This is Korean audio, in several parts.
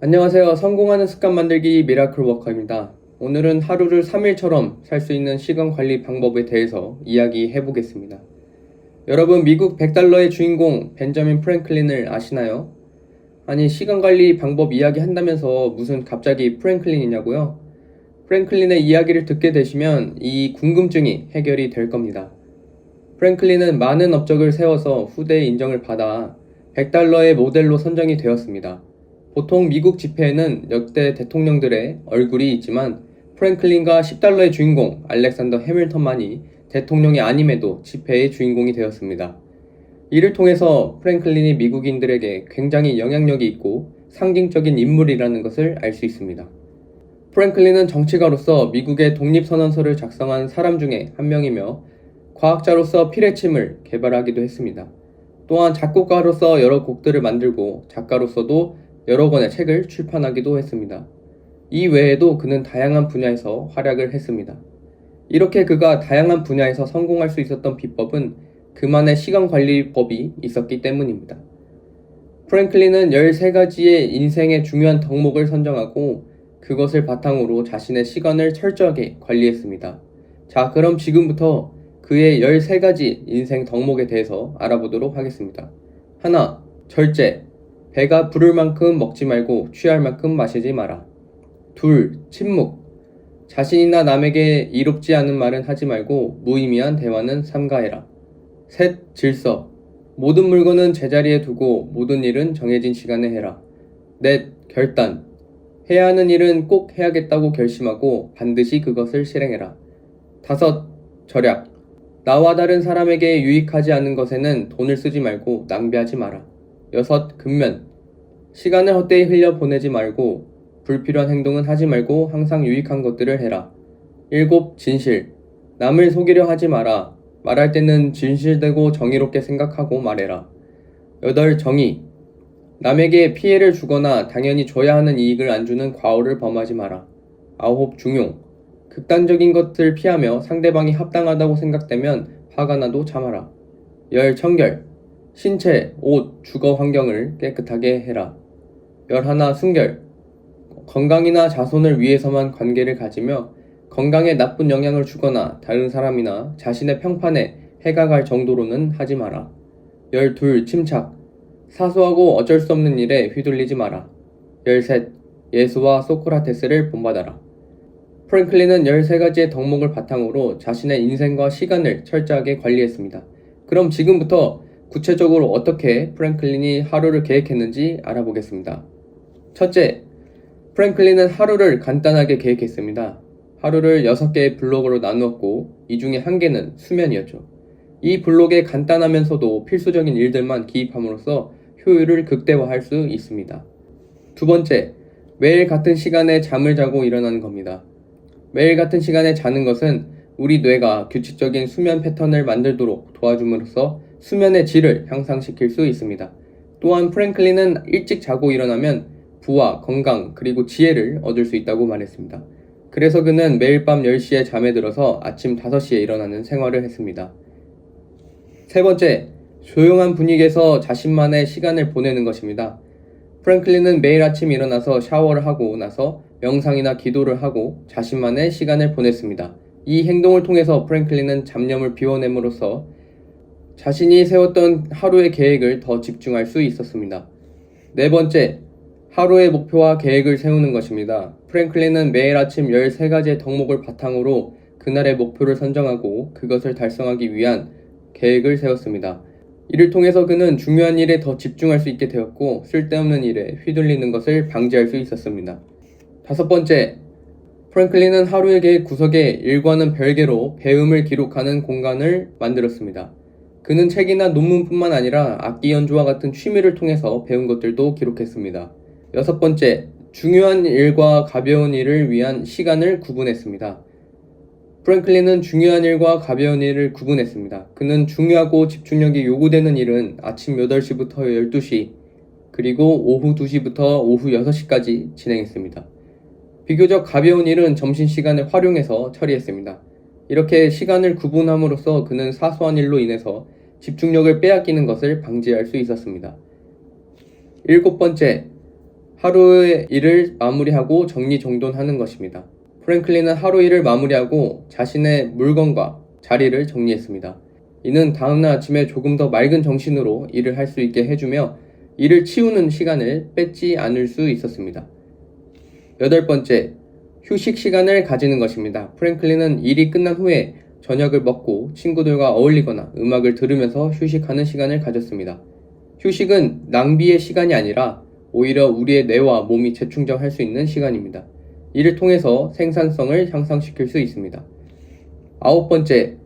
안녕하세요. 성공하는 습관 만들기 미라클 워커입니다. 오늘은 하루를 3일처럼 살 수 있는 시간 관리 방법에 대해서 이야기해 보겠습니다. 여러분, 미국 100달러의 주인공 벤저민 프랭클린을 아시나요? 아니, 시간 관리 방법 이야기 한다면서 무슨 갑자기 프랭클린이냐고요? 프랭클린의 이야기를 듣게 되시면 이 궁금증이 해결이 될 겁니다. 프랭클린은 많은 업적을 세워서 후대의 인정을 받아 100달러의 모델로 선정이 되었습니다. 보통 미국 지폐에는 역대 대통령들의 얼굴이 있지만 프랭클린과 10달러의 주인공 알렉산더 해밀턴만이 대통령이 아님에도 지폐의 주인공이 되었습니다. 이를 통해서 프랭클린이 미국인들에게 굉장히 영향력이 있고 상징적인 인물이라는 것을 알 수 있습니다. 프랭클린은 정치가로서 미국의 독립선언서를 작성한 사람 중에 한 명이며 과학자로서 피레침을 개발하기도 했습니다. 또한 작곡가로서 여러 곡들을 만들고 작가로서도 여러 권의 책을 출판하기도 했습니다. 이 외에도 그는 다양한 분야에서 활약을 했습니다. 이렇게 그가 다양한 분야에서 성공할 수 있었던 비법은 그만의 시간관리법이 있었기 때문입니다. 프랭클린은 13가지의 인생의 중요한 덕목을 선정하고 그것을 바탕으로 자신의 시간을 철저하게 관리했습니다. 자, 그럼 지금부터 그의 13가지 인생 덕목에 대해서 알아보도록 하겠습니다. 하나, 절제. 배가 부를 만큼 먹지 말고 취할 만큼 마시지 마라. 둘, 침묵. 자신이나 남에게 이롭지 않은 말은 하지 말고 무의미한 대화는 삼가해라. 셋, 질서. 모든 물건은 제자리에 두고 모든 일은 정해진 시간에 해라. 넷, 결단. 해야 하는 일은 꼭 해야겠다고 결심하고 반드시 그것을 실행해라. 다섯, 절약. 나와 다른 사람에게 유익하지 않은 것에는 돈을 쓰지 말고 낭비하지 마라. 여섯, 근면. 시간을 헛되이 흘려 보내지 말고 불필요한 행동은 하지 말고 항상 유익한 것들을 해라. 일곱, 진실. 남을 속이려 하지 마라. 말할 때는 진실되고 정의롭게 생각하고 말해라. 여덟, 정의. 남에게 피해를 주거나 당연히 줘야 하는 이익을 안 주는 과오를 범하지 마라. 아홉, 중용. 극단적인 것을 피하며 상대방이 합당하다고 생각되면 화가 나도 참아라. 열, 청결. 신체, 옷, 주거 환경을 깨끗하게 해라. 11. 순결. 건강이나 자손을 위해서만 관계를 가지며 건강에 나쁜 영향을 주거나 다른 사람이나 자신의 평판에 해가 갈 정도로는 하지 마라. 12. 침착. 사소하고 어쩔 수 없는 일에 휘둘리지 마라. 13. 예수와 소크라테스를 본받아라. 프랭클린은 13가지의 덕목을 바탕으로 자신의 인생과 시간을 철저하게 관리했습니다. 그럼 지금부터 구체적으로 어떻게 프랭클린이 하루를 계획했는지 알아보겠습니다. 첫째, 프랭클린은 하루를 간단하게 계획했습니다. 하루를 6개의 블록으로 나누었고 이 중에 한 개는 수면이었죠. 이 블록에 간단하면서도 필수적인 일들만 기입함으로써 효율을 극대화할 수 있습니다. 두 번째, 매일 같은 시간에 잠을 자고 일어나는 겁니다. 매일 같은 시간에 자는 것은 우리 뇌가 규칙적인 수면 패턴을 만들도록 도와줌으로써 수면의 질을 향상시킬 수 있습니다. 또한 프랭클린은 일찍 자고 일어나면 부와 건강 그리고 지혜를 얻을 수 있다고 말했습니다. 그래서 그는 매일 밤 10시에 잠에 들어서 아침 5시에 일어나는 생활을 했습니다. 세 번째, 조용한 분위기에서 자신만의 시간을 보내는 것입니다. 프랭클린은 매일 아침 일어나서 샤워를 하고 나서 명상이나 기도를 하고 자신만의 시간을 보냈습니다. 이 행동을 통해서 프랭클린은 잡념을 비워냄으로써 자신이 세웠던 하루의 계획을 더 집중할 수 있었습니다. 네 번째, 하루의 목표와 계획을 세우는 것입니다. 프랭클린은 매일 아침 13가지의 덕목을 바탕으로 그날의 목표를 선정하고 그것을 달성하기 위한 계획을 세웠습니다. 이를 통해서 그는 중요한 일에 더 집중할 수 있게 되었고 쓸데없는 일에 휘둘리는 것을 방지할 수 있었습니다. 다섯 번째, 프랭클린은 하루의 계획 구석에 일과는 별개로 배움을 기록하는 공간을 만들었습니다. 그는 책이나 논문뿐만 아니라 악기 연주와 같은 취미를 통해서 배운 것들도 기록했습니다. 여섯 번째, 중요한 일과 가벼운 일을 위한 시간을 구분했습니다. 프랭클린은 중요한 일과 가벼운 일을 구분했습니다. 그는 중요하고 집중력이 요구되는 일은 아침 8시부터 12시, 그리고 오후 2시부터 오후 6시까지 진행했습니다. 비교적 가벼운 일은 점심시간을 활용해서 처리했습니다. 이렇게 시간을 구분함으로써 그는 사소한 일로 인해서 집중력을 빼앗기는 것을 방지할 수 있었습니다. 일곱 번째, 하루의 일을 마무리하고 정리정돈하는 것입니다. 프랭클린은 하루 일을 마무리하고 자신의 물건과 자리를 정리했습니다. 이는 다음날 아침에 조금 더 맑은 정신으로 일을 할 수 있게 해주며 일을 치우는 시간을 뺏지 않을 수 있었습니다. 8번째, 휴식 시간을 가지는 것입니다. 프랭클린은 일이 끝난 후에 저녁을 먹고 친구들과 어울리거나 음악을 들으면서 휴식하는 시간을 가졌습니다. 휴식은 낭비의 시간이 아니라 오히려 우리의 뇌와 몸이 재충전할 수 있는 시간입니다. 이를 통해서 생산성을 향상시킬 수 있습니다. 9번째,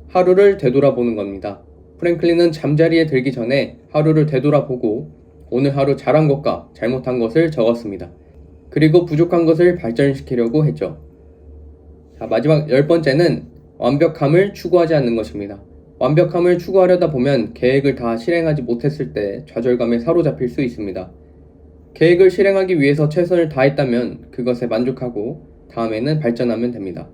하루를 되돌아보는 겁니다. 프랭클린은 잠자리에 들기 전에 하루를 되돌아보고 오늘 하루 잘한 것과 잘못한 것을 적었습니다. 그리고 부족한 것을 발전시키려고 했죠. 자, 마지막 10번째는 완벽함을 추구하지 않는 것입니다. 완벽함을 추구하려다 보면 계획을 다 실행하지 못했을 때 좌절감에 사로잡힐 수 있습니다. 계획을 실행하기 위해서 최선을 다했다면 그것에 만족하고 다음에는 발전하면 됩니다.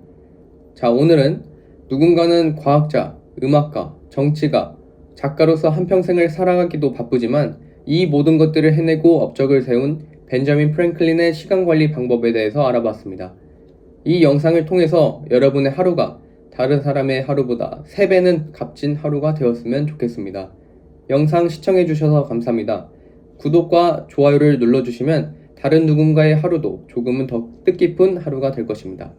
자, 오늘은 누군가는 과학자, 음악가, 정치가, 작가로서 한평생을 살아가기도 바쁘지만 이 모든 것들을 해내고 업적을 세운 벤자민 프랭클린의 시간관리 방법에 대해서 알아봤습니다. 이 영상을 통해서 여러분의 하루가 다른 사람의 하루보다 3배는 값진 하루가 되었으면 좋겠습니다. 영상 시청해주셔서 감사합니다. 구독과 좋아요를 눌러주시면 다른 누군가의 하루도 조금은 더 뜻깊은 하루가 될 것입니다.